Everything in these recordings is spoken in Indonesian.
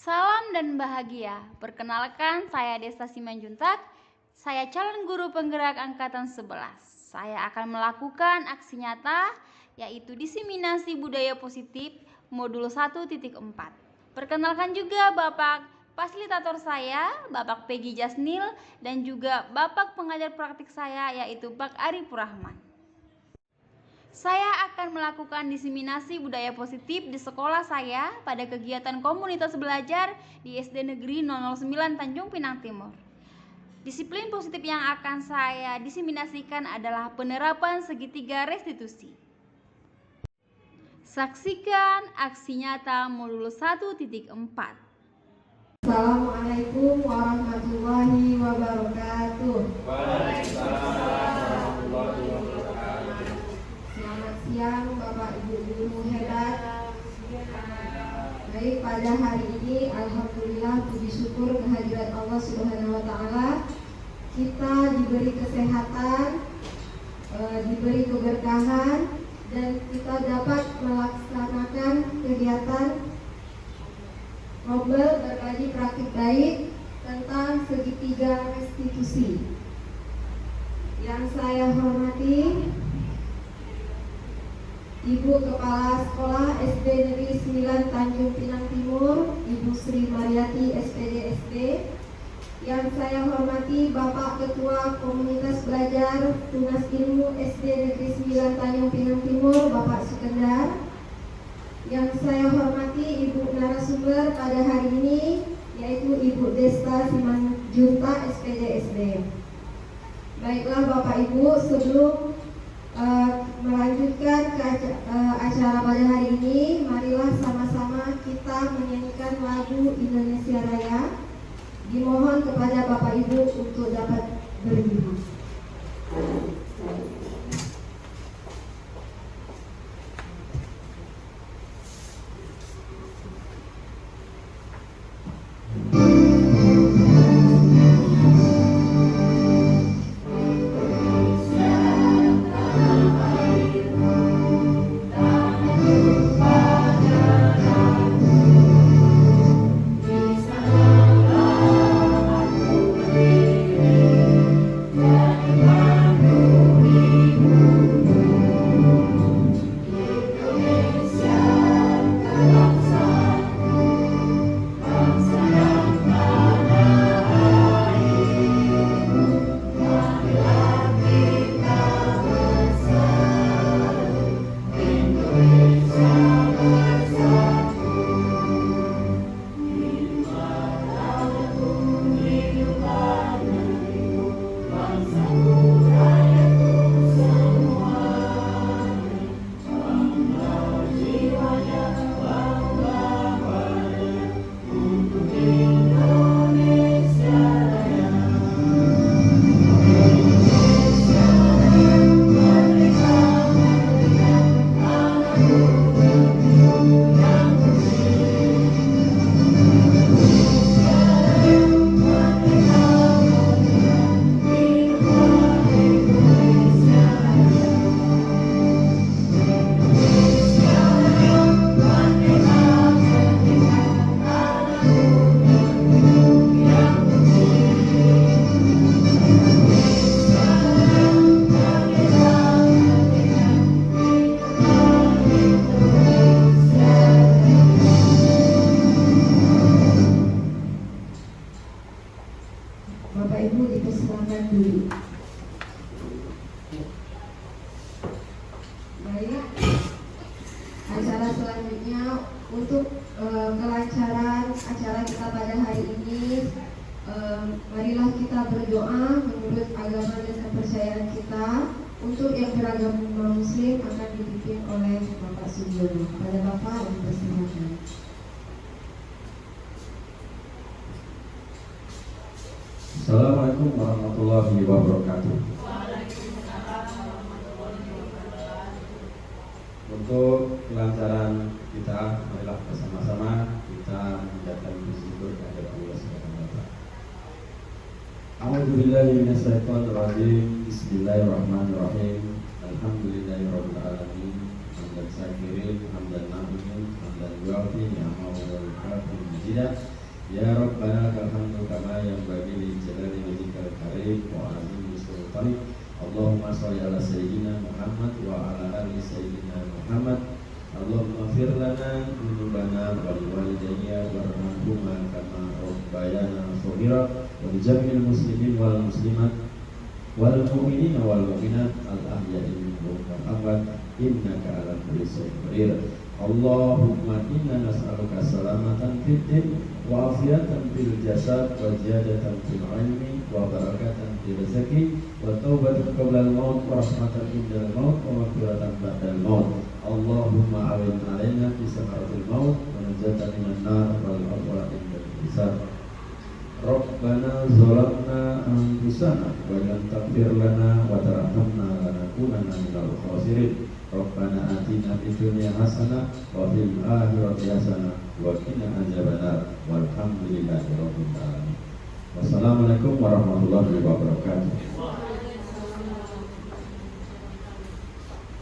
Salam dan bahagia. Perkenalkan, saya Desta Simanjuntak. Saya calon guru penggerak angkatan 11. Saya akan melakukan aksi nyata, yaitu diseminasi budaya positif modul 1.4. Perkenalkan juga Bapak fasilitator saya, Bapak Peggy Jasnil, dan juga Bapak pengajar praktik saya, yaitu Pak Arifur Rahman. Saya akan melakukan diseminasi budaya positif di sekolah saya pada kegiatan komunitas belajar di SD Negeri 009 Tanjung Pinang Timur. Disiplin positif yang akan saya diseminasikan adalah penerapan segitiga restitusi. Saksikan aksi nyata modul 1.4. Assalamualaikum warahmatullahi wabarakatuh. Selamat siang Bapak Ibu guru hebat. Baik, pada hari ini alhamdulillah puji syukur kehadirat Allah Subhanahu wa taala, kita diberi kesehatan, diberi keberkahan, dan kita dapat melaksanakan kegiatan ngobrol berbagi praktik baik tentang segitiga restitusi. Yang saya hormati Ibu Kepala Sekolah SD Negeri 9 Tanjung Pinang Timur, Ibu Sri Mariati SPD SD. Yang saya hormati Bapak Ketua Komunitas Belajar Tunas Ilmu SD Negeri 9 Tanjung Pinang Timur, Bapak Sukendar. Yang saya hormati Ibu narasumber pada hari ini, yaitu Ibu Desta Simanjuntak SPD SD. Baiklah Bapak Ibu, sebelum melanjutkan ke acara pada hari ini, marilah sama-sama kita menyanyikan lagu Indonesia Raya. Dimohon kepada Bapak Ibu untuk dapat berdiri. Bapak Ibu dipersilakan dulu. Baik, acara selanjutnya untuk kelancaran acara kita pada hari ini, marilah kita berdoa menurut agama dan kepercayaan kita. Untuk yang beragama Muslim akan dipimpin oleh Bapak Sugiono. Pada Bapak dipersilakan. Assalamualaikum warahmatullahi wabarakatuh. Untuk kelancaran kita, marilah bersama-sama kita menjadikan bersyukur kepada Allah Subhanahu wa taala. A'udzubillahi minasyaitonirrajim. Bismillahirrahmanirrahim. Alhamdulillahirabbil alamin. Hamdan syakirin, hamdan na'imin, hamdan yu'ti ni'amahu wa yukafi majidah. Ya Rabbana kalhamdu kama yang bagi li jalali wajhikal karim wa azimi sultanik. Allahumma sholli ala sayyidina Muhammad wa ala ali sayyidina Muhammad. Allahumma fir lana dzunubana wa liwalidayya warhamhuma kama rabbayana shaghira wa li jami'il muslimin wal muslimat wal mu'minina wal mu'minat al ahya'i minhum wal amwat innaka 'ala kulli shay'in qadir. Allahumma inna nas'aluka salamatan fid din wa afiyatan fil jasad wa ziyadatan fil ilmi wa barakatan fil rizqi wa taubatan qabla al-maut wa rahmatan inda al-maut wa maghfiratan ba'da al-maut. Allahumma awin alaina fi sakaratil maut wa najatan minan nar wal afwa inda al-hisab. Rabbana zalamna anfusana wa lam taghfir lana wa tarhamna lanakunanna minal khasirin. Rabbana atina fid dunya hasanah wa fil akhirati hasanah wa qina adzabannar. Walhamdulillahi rabbil alamin. Wassalamualaikum warahmatullahi wabarakatuh.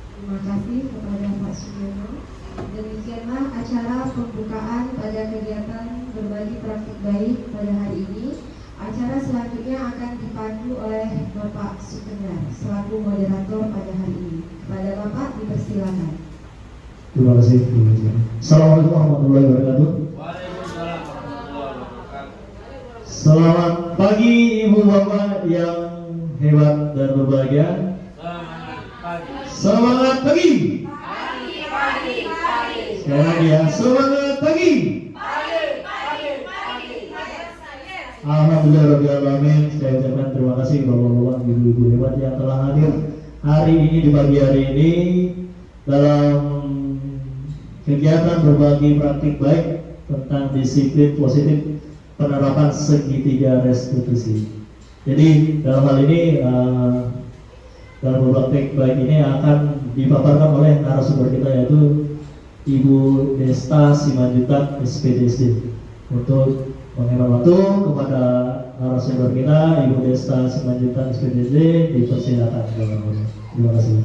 Terima kasih kepada Pak Sugiono. Demikianlah acara pembukaan pada kegiatan berbagi praktik baik pada hari ini. Acara selanjutnya akan dipandu oleh Bapak Sukendar selaku moderator pada hari ini. Kepada Bapak dipersilakan. Terima kasih. Assalamualaikum warahmatullahi wabarakatuh. Waalaikumsalam warahmatullahi wabarakatuh. Selamat pagi ibu bapak yang hebat dan berbahagia. Semangat pagi. Sekali lagi ya, semangat pagi. Alhamdulillahirrahmanirrahim. Saya ucapkan terima kasih bapak-bapak, ibu-ibu hebat yang telah hadir hari ini di pagi hari ini dalam kegiatan berbagi praktik baik tentang disiplin positif penerapan segitiga restitusi. Jadi dalam hal ini dalam praktik baik ini akan dipaparkan oleh narasumber kita yaitu Ibu Desta Simanjuntak SPDSD. Untuk menghemat waktu kepada narasumber kita Ibu Desta Simanjuntak SPDSD dipersilakan. Terima kasih.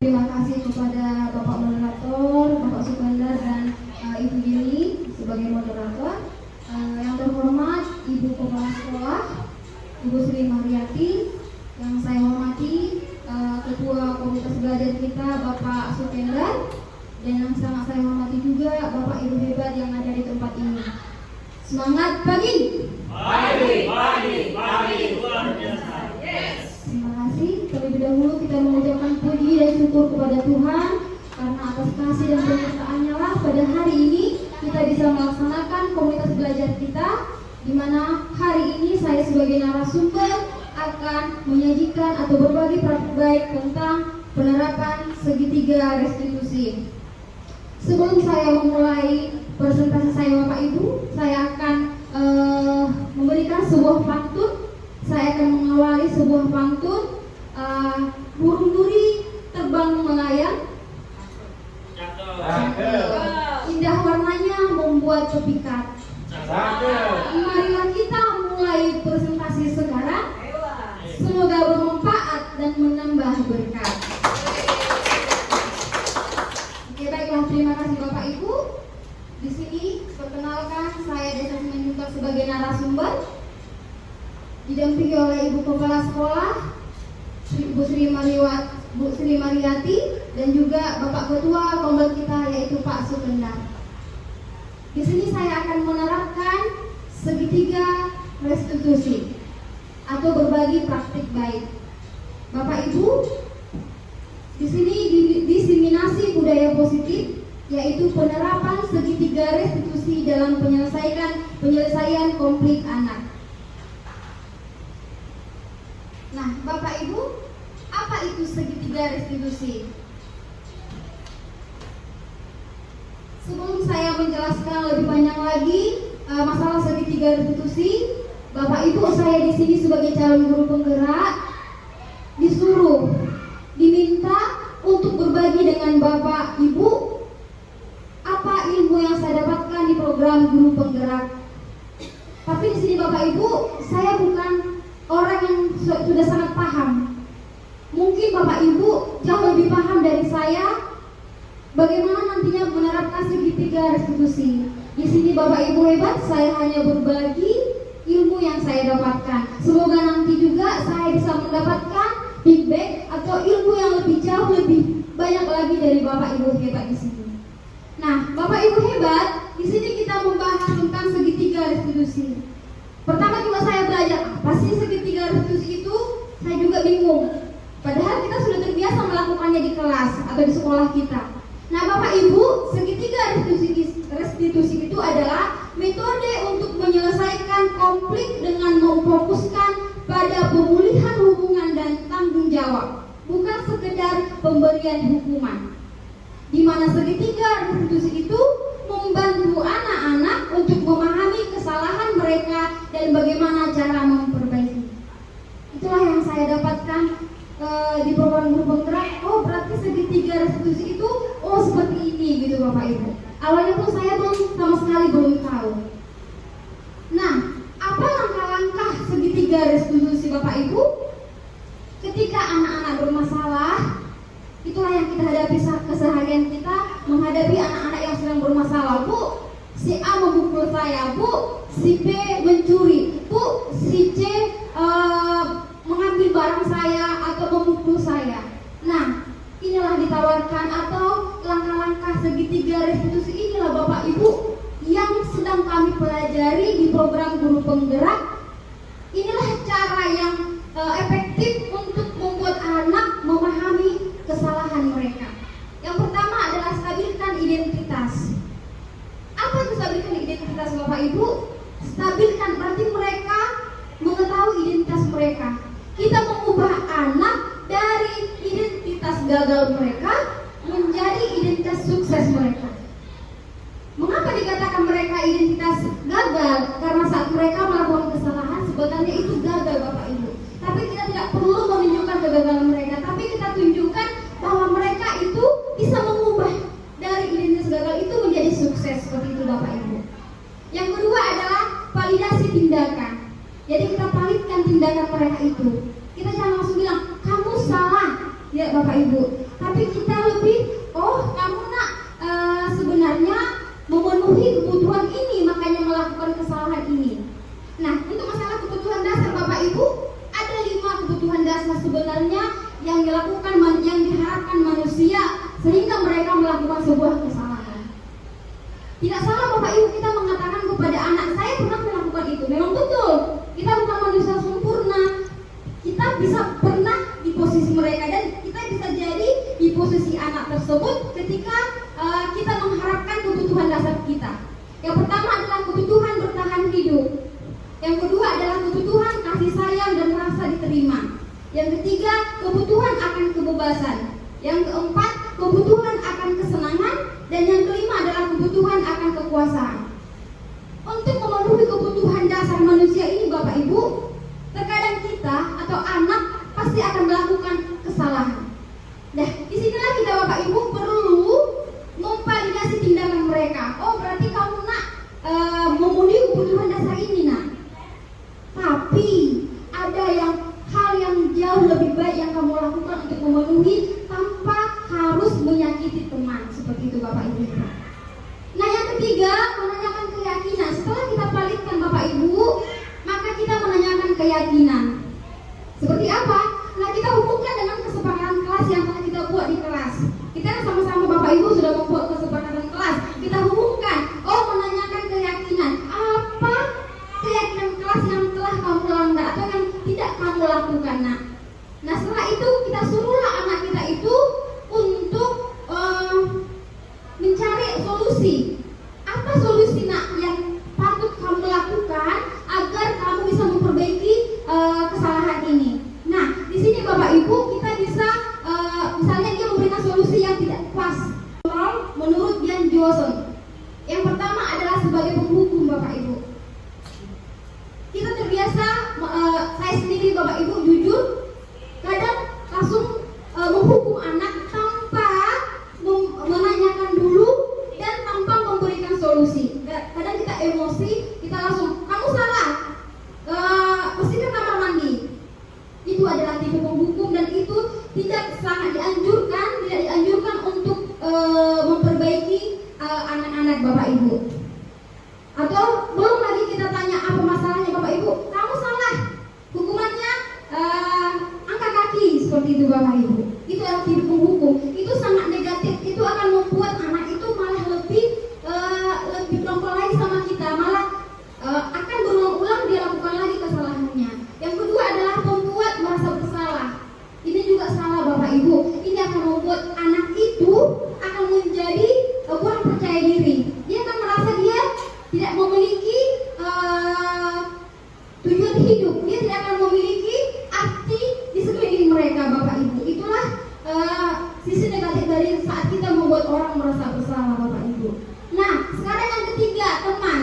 Terima kasih kepada Bapak Moderator, Bapak Sukendar dan Ibu Yeni sebagai moderator. Yang terhormat Ibu Kepala Sekolah, Ibu Sri Mariati. Yang saya hormati Ketua Komunitas Belajar kita Bapak Sukendar. Dan yang sangat saya hormati juga Bapak Ibu hebat yang ada di tempat ini. Semangat pagi! Pagi, luar biasa. Terima kasih. Terlebih dahulu kita mengucapkan puji dan syukur kepada Tuhan karena atas kasih dan penyertaannya lah pada hari ini kita bisa melaksanakan komunitas belajar kita, di mana hari ini saya sebagai narasumber akan menyajikan atau berbagi praktik baik tentang penerapan segitiga restitusi. Sebelum saya memulai presentasi saya Bapak Ibu, saya akan memberikan sebuah pantun. Saya akan mengawali sebuah pantun. Burung duri terbang melayang, indah warnanya membuat kepikat. Marilah kita mulai presentasi sekarang. Semoga bermanfaat dan menambah berkat. Oke, baiklah, terima kasih Bapak Ibu. Di sini perkenalkan saya Desta Simanjuntak sebagai narasumber, didampingi oleh Ibu Kepala Sekolah Bu Sri Mariati dan juga Bapak Ketua Kombat kita yaitu Pak Sukendar. Di sini saya akan menerapkan segitiga restitusi atau berbagi praktik baik. Bapak Ibu, di sini diseminasi budaya positif yaitu penerapan segitiga restitusi dalam penyelesaian konflik anak. Nah, Bapak Ibu, apa itu segitiga restitusi? Sebelum saya menjelaskan lebih banyak lagi masalah segitiga restitusi, Bapak Ibu, saya di sini sebagai calon guru penggerak diminta untuk berbagi dengan Bapak Ibu apa ilmu yang saya dapatkan di program guru penggerak. Tapi di sini Bapak Ibu, saya bukan orang yang sudah sangat paham Mungkin Bapak Ibu jauh lebih paham dari saya bagaimana nantinya menerapkan segitiga restitusi. Di sini Bapak Ibu hebat, saya hanya berbagi ilmu yang saya dapatkan. Semoga nanti juga saya bisa mendapatkan feedback atau ilmu yang lebih jauh lebih banyak lagi dari Bapak Ibu hebat di sini. Nah, Bapak Ibu hebat, di sini kita membahas tentang segitiga restitusi. Pertama juga saya belajar apa sih segitiga restitusi itu? Saya juga bingung. Padahal kita sudah terbiasa melakukannya di kelas atau di sekolah kita. Nah, Bapak Ibu, segitiga restitusi itu adalah metode untuk menyelesaikan konflik dengan memfokuskan pada pemulihan hubungan dan tanggung jawab, bukan sekedar pemberian hukuman. Di mana segitiga restitusi itu membantu anak-anak untuk memahami kesalahan mereka dan bagaimana cara memperbaiki. Itulah yang saya dapatkan di program guru penggerak. Oh, berarti segitiga restitusi itu seperti ini gitu Bapak Ibu. Awalnya tuh saya sama sekali belum tahu. Nah, apa langkah-langkah segitiga restitusi Bapak Ibu? Ketika anak-anak bermasalah, itulah yang kita hadapi keseharian kita, menghadapi anak-anak yang sedang bermasalah. Bu, si A memukul saya. Bu, si B mencuri. Bu, si C mengambil barang saya atau memukul saya. Nah, inilah ditawarkan atau langkah-langkah segitiga restitusi inilah Bapak Ibu yang sedang kami pelajari di program guru penggerak. Inilah cara yang efektif untuk membuat anak memahami kesalahan mereka. Yang pertama adalah stabilkan identitas. Apa itu stabilkan identitas Bapak Ibu? Stabilkan berarti mereka mengetahui identitas mereka. Kita mengubah anak dari identitas gagal mereka menjadi identitas sukses mereka. Mengapa dikatakan mereka identitas gagal? Karena saat mereka melakukan kesalahan sebenarnya itu gagal Bapak Ibu. Tapi kita tidak perlu menunjukkan kegagalan mereka, tapi kita tunjukkan bahwa mereka itu bisa mengubah dari identitas gagal itu menjadi sukses, seperti itu Bapak Ibu. Yang kedua adalah validasi tindakan. Jadi kita palitkan tindakan mereka itu. Kita jangan langsung bilang kamu salah, ya Bapak Ibu. Tapi kita lebih, kamu nak sebenarnya memenuhi kebutuhan ini, makanya melakukan kesalahan ini. Nah, untuk masalah kebutuhan dasar Bapak Ibu, ada 5 kebutuhan dasar sebenarnya yang dilakukan, yang diharapkan manusia sehingga mereka melakukan sebuah kesalahan. Tidak salah Bapak Ibu kita mengatakan kepada anak, saya pernah melakukan itu. Memang betul, kita bukan manusia sempurna. Kita bisa pernah di posisi mereka dan kita bisa jadi di posisi anak tersebut ketika kita mengharapkan kebutuhan dasar kita. Yang pertama adalah kebutuhan bertahan hidup. Yang kedua adalah kebutuhan kasih sayang dan merasa diterima. Yang ketiga, kebutuhan akan kebebasan. Yang keempat, kebutuhan akan kesenangan. Dan yang kelima adalah kebutuhan akan kekuasaan. Untuk memenuhi kebutuhan dasar manusia ini Bapak Ibu, terkadang kita atau anak pasti akan melakukan kesalahan. Nah, disinilah kita Bapak Ibu perlu memvalidasi tindakan mereka. Oh, berarti kamu nak memenuhi kebutuhan dasar ini nak. Tapi ada hal yang jauh lebih baik yang kamu lakukan untuk memenuhi tanpa harus menyakiti teman. Seperti itu Bapak Ibu. Nah, yang ketiga, menanyakan keyakinan. Setelah kita palitkan Bapak Ibu, maka kita menanyakan keyakinan. Seperti apa? Nah, kita hubungkan dengan kesepakatan kelas yang telah kita buat di kelas. Kita sama-sama Bapak Ibu sudah membuat kesepakatan kelas. Kita hubungkan, menanyakan keyakinan. Apa keyakinan kelas yang telah kamu langgar atau yang tidak kamu lakukan, nak? Nah, setelah itu kita suruhlah anak kita itu untuk mencari solusi. Apa solusi nak yang patut kamu lakukan agar kamu bisa memperbaiki kesalahan ini? Nah, di sini Bapak Ibu kita bisa misalnya dia memberikan solusi yang tidak pas. Menurut Jan Johnson, yang pertama adalah sebagai penghukum Bapak Ibu. Kita terbiasa, saya sendiri Bapak Ibu jujur, kadang langsung menghukum anak tanpa menanyakan dulu dan tanpa sangat dianjurkan, tidak dianjurkan untuk memperbaiki anak-anak Bapak Ibu. Atau belum lagi kita tanya apa masalahnya Bapak Ibu, kamu salah, hukumannya angkat kaki, seperti itu Bapak Ibu. Itu adalah hukum, itu sangat negatif, itu akan membuat anak itu malah lebih dongkol lagi sama kita, malah akan berulang-ulang dia lakukan lagi kesalahannya. Yang kedua adalah membuat merasa bersalah. Ini juga salah Bapak Ibu. Ini akan membuat anak itu akan menjadi kurang percaya diri. Dia akan merasa dia tidak memiliki tujuan hidup. Dia tidak akan memiliki arti di sekeliling mereka Bapak Ibu. Itulah sisi negatif dari saat kita membuat orang merasa bersalah Bapak Ibu. Nah, sekarang yang ketiga, teman.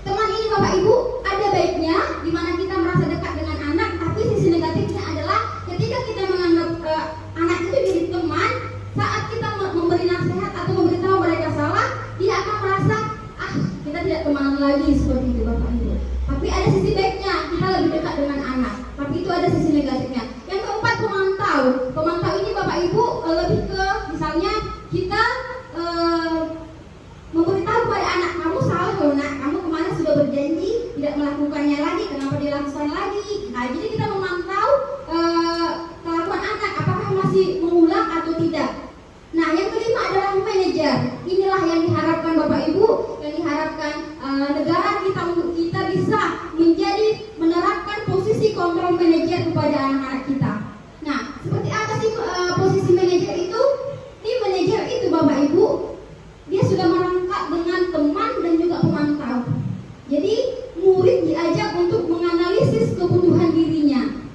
Teman ini Bapak Ibu ada baiknya di mana kita merasa dekat dengan anak, tapi sisi negatifnya adalah ketika kita menganggap anak itu jadi teman, saat kita memberi nasihat atau memberitahu mereka salah, dia akan merasa kita tidak teman lagi, seperti itu Bapak Ibu. Tapi ada sisi baiknya, kita lebih dekat dengan anak, tapi itu ada sisi negatifnya. Yang keempat, pemantau. Pemantau ini Bapak Ibu lebih ke misalnya kita memberitahu kepada anak, kamu salah loh nak, kamu kemarin sudah berjanji tidak melakukannya lagi, kenapa dilakukan lagi? Nah, jadi kita memantau kelakuan anak, apakah masih mengulang atau tidak. Nah, yang kelima adalah manajer. Inilah yang diharapkan Bapak Ibu, yang diharapkan negara kita untuk kita bisa menerapkan posisi kontrol manajer kepada anak-anak kita. Nah, seperti apa sih posisi manajer itu? Ini manajer itu Bapak Ibu, dia sudah merangkap dengan teman dan juga pemantau. Jadi murid diajak untuk menganalisis kebutuhan dirinya.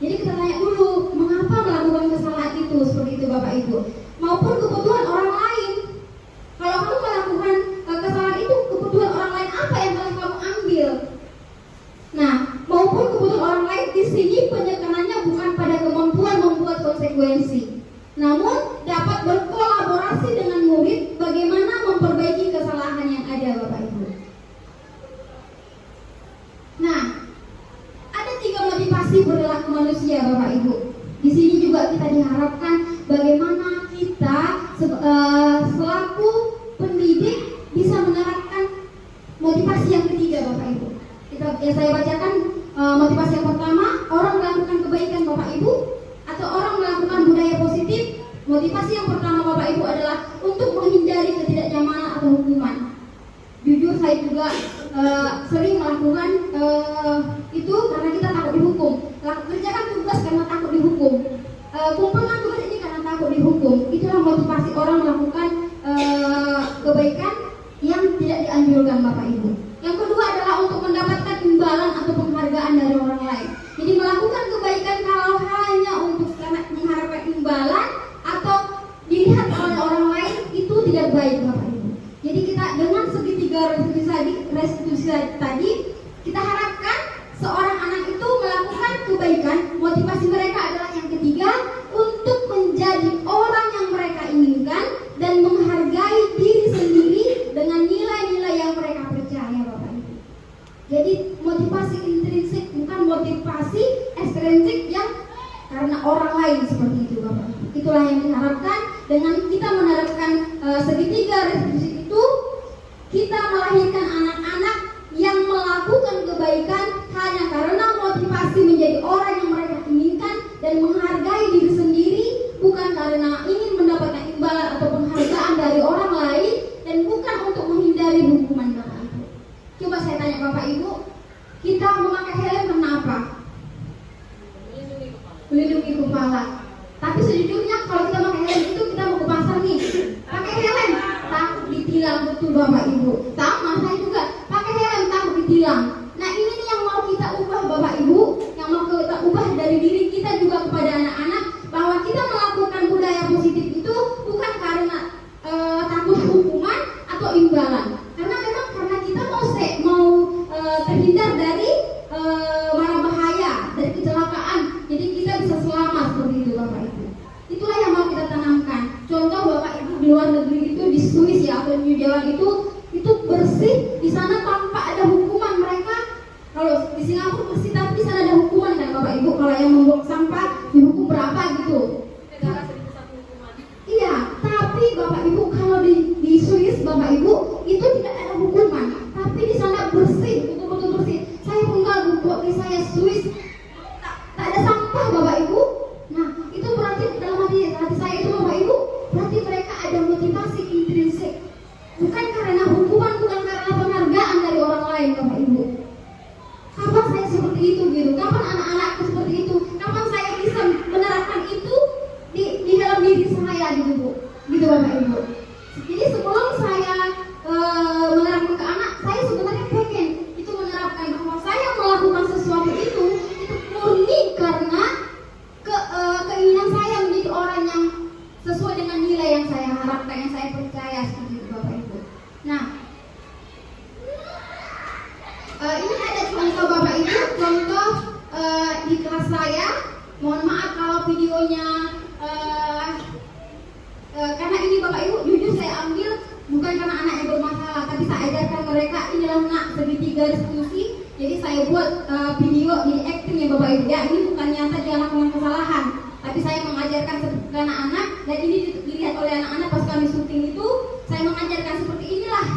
Jadi kita tanya dulu, mengapa melakukan kesalahan itu, seperti itu Bapak Ibu. Maupun kebutuhan orang lain. Kalau kamu melakukan kesalahan itu, kebutuhan orang lain apa yang telah kamu ambil? Nah, maupun kebutuhan orang lain, di sini penekanannya bukan pada kemampuan membuat konsekuensi, namun dapat berkolaborasi dengan murid bagaimana memperbaiki kesalahan yang ada Bapak Ibu. Nah, ada 3 motivasi perilaku manusia Bapak Ibu. Di sini juga kita diharapkan bagaimana kita selaku pendidik bisa menerapkan motivasi yang ketiga Bapak Ibu. Saya bacakan motivasi yang pertama, orang melakukan kebaikan Bapak Ibu atau orang melakukan budaya positif. Motivasi yang pertama Bapak Ibu adalah untuk menghindari ketidaknyamanan atau hukuman. Jujur saya juga sering melakukan itu karena kita takut dihukum. Kerjakan tugas karena takut dihukum. Kumpulkan tugas ini karena takut dihukum. Itulah motivasi orang melakukan kebaikan yang tidak dianjurkan Bapak Ibu. Yang kedua adalah untuk mendapatkan imbalan atau penghargaan dari orang lain. Jadi melakukan kebaikan kalau hanya untuk karena mengharapkan imbalan atau dilihat oleh orang lain, itu tidak baik Bapak Ibu. Jadi kita dengan segitiga restitusi tadi, kita harapkan seorang anak itu melakukan kebaikan. Motivasi mereka adalah yang ketiga, untuk menjadi orang yang mereka inginkan dan menghargai diri sendiri dengan nilai-nilai yang mereka percaya Bapak Ibu. Jadi motivasi intrinsik, bukan motivasi ekstrinsik yang karena orang lain, seperti itu Bapak Ibu. Itulah yang diharapkan dengan kita menerapkan segitiga restitusi itu, kita melahirkan anak-anak yang melakukan kebaikan hanya karena motivasi menjadi orang yang mereka inginkan dan menghargai diri sendiri, bukan karena ingin mendapatkan imbalan atau penghargaan dari orang lain, dan bukan untuk menghindari hukuman Bapak Ibu. Coba saya tanya Bapak Ibu, kita memakai helm karena apa? Melindungi kepala. Tapi sejujurnya kalau kita pakai helm itu, kita mau ke pasar nih, pakai helm takut ditilang, betul Bapak Ibu. Sama saya juga pakai helm takut ditilang. Nah, ini nih yang mau kita ubah Bapak Ibu, yang mau kita ubah dari diri kita juga kepada anak-anak, bahwa kita melakukan budaya positif itu bukan karena takut hukuman atau imbalan, karena memang karena kita mau terhindar dari mara bahaya, dari kecelakaan, jadi kita bisa selamat, seperti itu Bapak Ibu. Itulah yang mau kita tanamkan. Contoh Bapak Ibu di luar negeri itu, di Swiss ya atau New Zealand itu bersih, di sana tanpa ada hukuman. Mereka kalau di Singapura bersih tapi di sana ada hukuman kan Bapak Ibu. Kalau yang membuang sampah dihukum berapa videonya karena ini Bapak Ibu jujur saya ambil bukan karena anaknya bermasalah, tapi saya ajarkan mereka inilah nak segitiga diskusi. Jadi saya buat video jadi acting ya Bapak Ibu ya. Ini bukan nyata dia melakukan kesalahan, tapi saya mengajarkan seperti anak-anak, dan ini dilihat oleh anak-anak pas kami syuting itu. Saya mengajarkan seperti inilah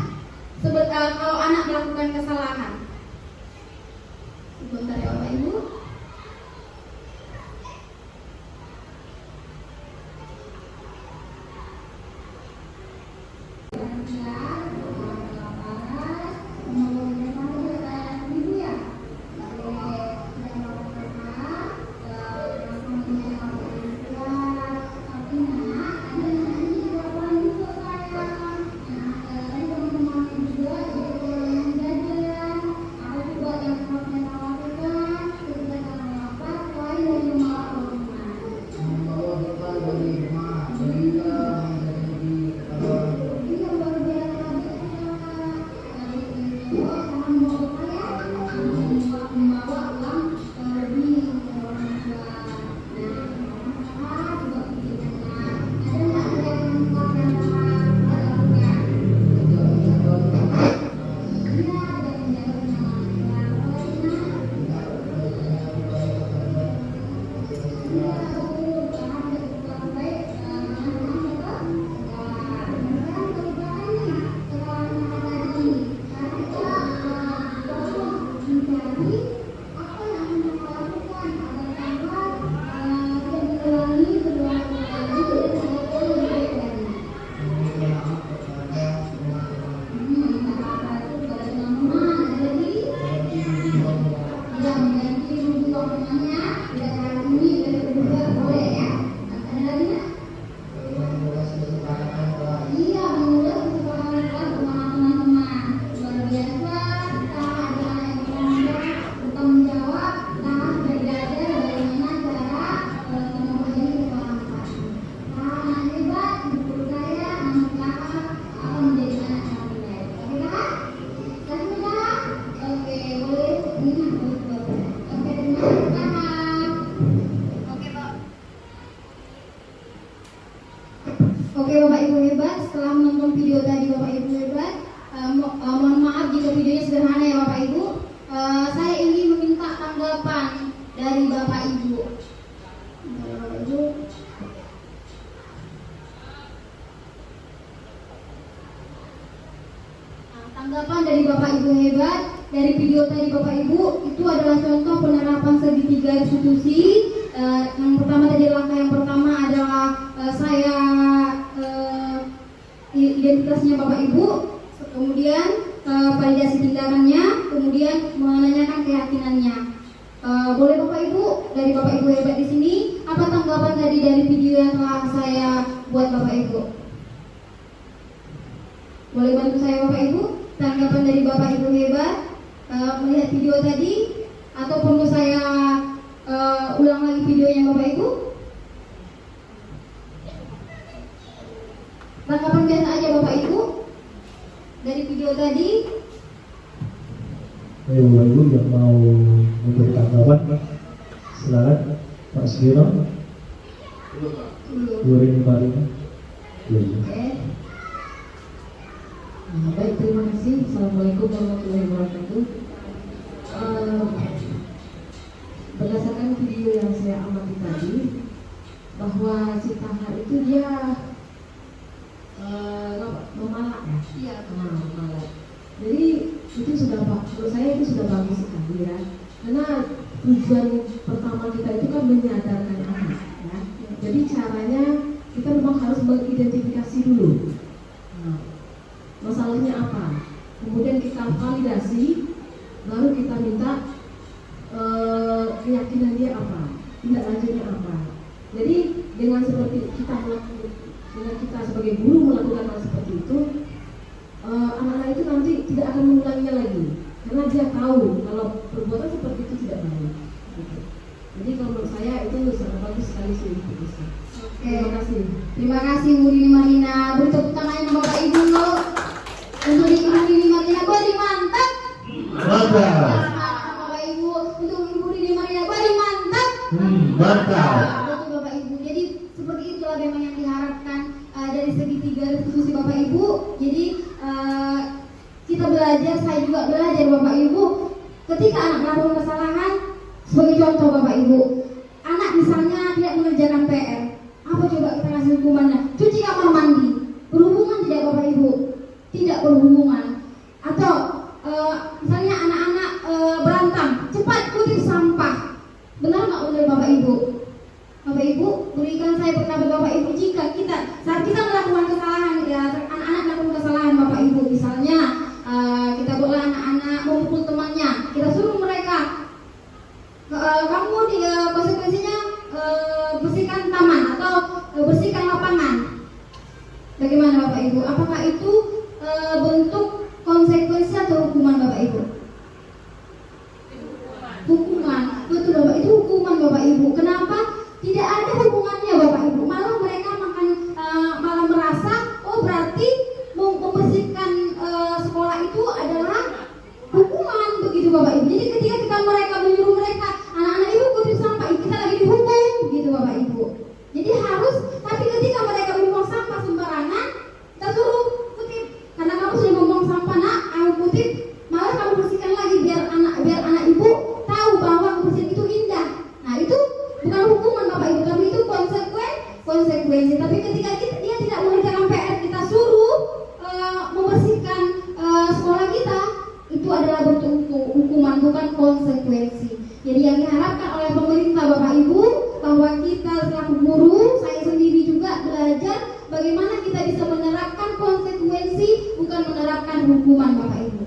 kalau anak melakukan kesalahan. Sebentar ya Bapak Ibu. Oke Bapak Ibu hebat, setelah menonton video tadi Bapak Ibu hebat, mohon maaf jika videonya sederhana ya Bapak Ibu. Saya ingin meminta tanggapan dari Bapak Ibu. Tanggapan dari Bapak Ibu hebat dari video tadi Bapak Ibu itu adalah contoh penerapan segitiga institusi. Yang pertama tadi, langkah yang pertama adalah saya identitasnya Bapak Ibu, kemudian validasi tindakannya, kemudian menanyakan keyakinannya. Boleh Bapak Ibu, dari Bapak Ibu hebat di sini, apa tanggapan tadi dari video yang telah saya buat Bapak Ibu? Boleh bantu saya Bapak Ibu? Tanggapan dari Bapak Ibu hebat melihat video tadi, atau perlu saya ulang lagi videonya Bapak Ibu? Tanggapan biasa aja Bapak Ibu dari video tadi. Ayo Bapak Ibu yang mau memberi tanggapan, silakan Pak Sugiro. Burin Marina. Oke. Baik, terima kasih. Assalamualaikum warahmatullahi wabarakatuh. Berdasarkan video yang saya amati tadi, bahwa si Tahar itu dia memalak ya? Iya. Memalak. Jadi itu sudah, menurut saya itu sudah bagus sekali ya. Karena tujuan pertama kita itu kan menyadarkan anak ya. Jadi caranya kita memang harus mengidentifikasi dulu. Masalahnya apa, kemudian kita validasi, baru kita minta keyakinan dia apa, tindak lanjutnya apa. Jadi dengan seperti dengan kita sebagai guru melakukan hal seperti itu, anak-anak itu nanti tidak akan mengulanginya lagi, karena dia tahu kalau perbuatan seperti itu tidak baik. Gitu. Jadi kalau menurut saya itu sangat bagus sekali sih. Terima kasih. Terima kasih Bu Lili Marina. Beri tepuk tangan untuk Bapak Ibu untuk Ibu Lili Marina. Beri mantap. Mantap. Bapak Ibu untuk Ibu Lili Marina. Beri mantap. Mantap. Untuk Bapak Ibu seperti itulah memang yang diharapkan dari segitiga restitusi Bapak Ibu. Jadi kita belajar, saya juga belajar Bapak Ibu, ketika anak melakukan kesalahan, sebagai contoh Bapak Ibu, anak misalnya tidak mengerjakan PR, apa coba kita kasih hukumannya? Cuci kamar mandi, berhubungan tidak Bapak Ibu? Tidak berhubungan. Atau misalnya anak-anak berantem, cepat kutip sampah, benar nggak oleh Bapak Ibu? Bapak Ibu, berikan saya pendapat Bapak Ibu, jika saat kita melakukan kesalahan, ya anak-anak melakukan kesalahan Bapak Ibu, misalnya kita boleh anak-anak memukul temannya, kita suruh mereka, kamu konsekuensinya bersihkan taman atau bersihkan lapangan. Bagaimana Bapak Ibu? Apakah itu bentuk konsekuensi atau hukuman Bapak Ibu? Hukuman, betul Bapak, itu hukuman Bapak Ibu. Kenapa? Tidak ada hubungannya Bapak Ibu. Malah mereka malah merasa, oh berarti membersihkan sekolah itu adalah hukuman, begitu Bapak Ibu. Jadi ketika mereka menyuruh mereka, anak-anak ibu kutip sampah, kita lagi dihukum, gitu Bapak Ibu. Jadi harus, tapi ketika mereka membuang sampah sembarangan, kita suruh kutip, karena kamu sudah membuang sampah nak, kamu kutip, malah kamu bersihkan lagi biar anak ibu tahu bahwa kebersihan itu indah. Nah itu bukan hukuman Bapak Ibu, tapi itu konsekuensi. Tapi ketika dia tidak mengerjakan PR, kita suruh membersihkan sekolah kita, itu adalah bentuk hukuman, bukan konsekuensi. Jadi yang diharapkan oleh pemerintah Bapak Ibu, bahwa kita selaku guru, saya sendiri juga belajar bagaimana kita bisa menerapkan konsekuensi, bukan menerapkan hukuman Bapak Ibu.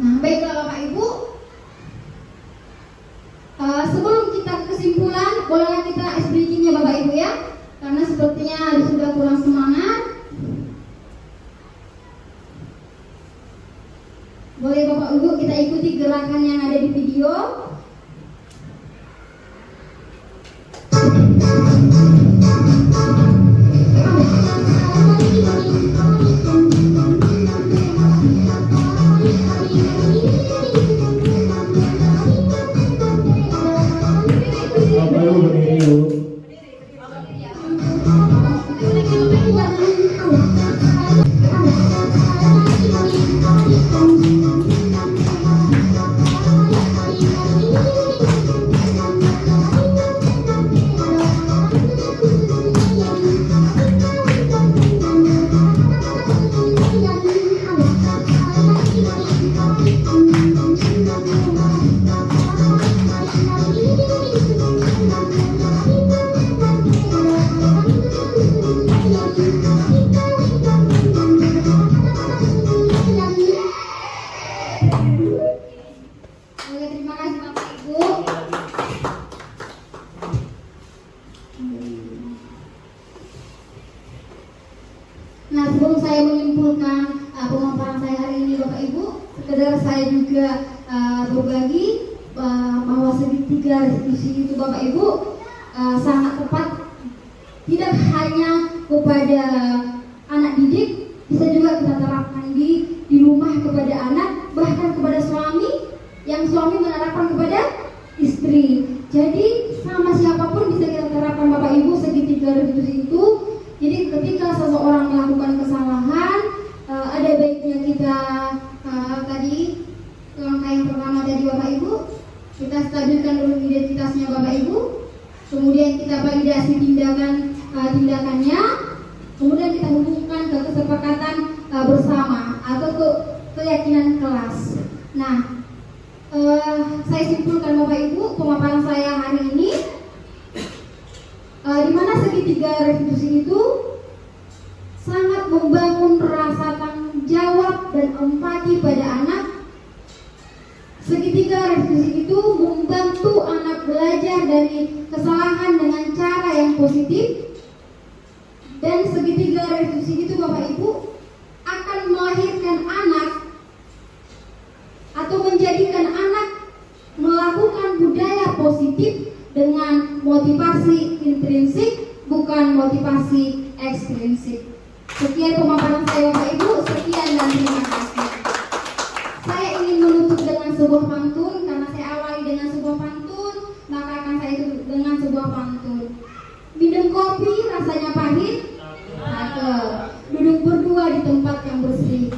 Nah, baiklah Bapak Ibu, sebelum kita ke kesimpulan, bolehlah kita ice breaking-nya Bapak Ibu ya, karena sepertinya sudah kurang semangat. Boleh Bapak Ibu kita ikuti gerakan yang ada di video. Bapak Ibu berdiri dulu. Oke, terima kasih Bapak Ibu. Nah, sebelum saya menyimpulkan pemaparan saya hari ini Bapak Ibu, sekedar saya juga berbagi bahwa segitiga restitusi itu Bapak Ibu sangat tepat, tidak hanya kepada anak didik, bisa juga kita terapkan di rumah kepada anak, bahkan kepada suami, yang suami menerapkan kepada istri. Jadi sama siapapun bisa kita terapkan Bapak Ibu segitiga restitusi itu. Jadi ketika seseorang melakukan kesalahan, ada baiknya kita tadi langkah yang pertama tadi Bapak Ibu, kita stabilkan dulu identitasnya Bapak Ibu, kemudian kita validasi tindakannya, kemudian kita hubungkan ke kesepakatan bersama atau ke keyakinan kelas. Nah, saya simpulkan Bapak Ibu pemaparan saya hari ini, di mana segitiga restitusi itu sangat membangun rasa tanggung jawab dan empati pada anak. Segitiga restitusi itu membantu anak belajar dari kesalahan dengan cara yang positif, dan segitiga restitusi itu Bapak Ibu akan melahirkan anak atau menjadikan anak melakukan budaya positif dengan motivasi intrinsik, bukan motivasi ekstrinsik. Sekian pemaparan saya Bapak Ibu, sekian dan terima kasih. Saya ingin menutup dengan sebuah pantun, karena saya awali dengan sebuah pantun, maka akan saya tutup dengan sebuah pantun. Minum kopi rasanya pahit, cakep. Duduk berdua di tempat yang bersih.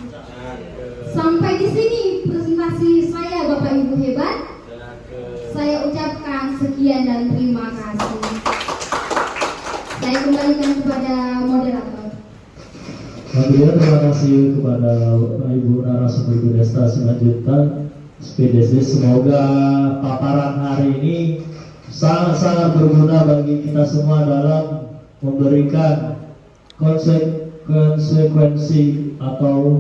Sampai di sini presentasi saya Bapak Ibu hebat. Saya ucapkan sekian dan terima kasih. Saya kembalikan kepada moderator. Alhamdulillah, terima kasih kepada Ibu narasumber Ibu Desta Simanjuntak SPDSD. Semoga paparan hari ini sangat-sangat berguna bagi kita semua dalam memberikan konsekuensi atau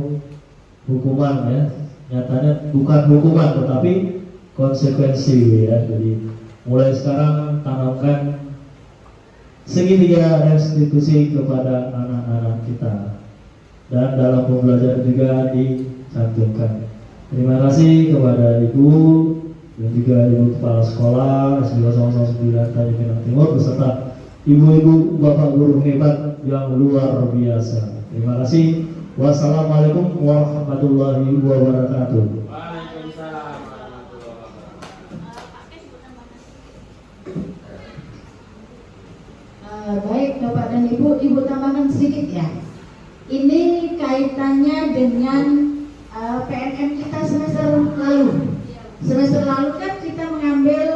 hukuman ya. Nyatanya bukan hukuman tetapi konsekuensi ya. Jadi mulai sekarang tanamkan segitiga restitusi kepada anak-anak kita, dan dalam pembelajaran juga dicantumkan. Terima kasih kepada Ibu dan juga Ibu Kepala Sekolah SD 009 Tanjung Pinang Timur beserta Ibu-ibu Bapak Guru hebat yang luar biasa. Terima kasih. Wassalamualaikum warahmatullahi wabarakatuh. Baik Bapak dan Ibu tambahkan sedikit ya. Ini kaitannya dengan PNM kita semester lalu. Semester lalu kan kita mengambil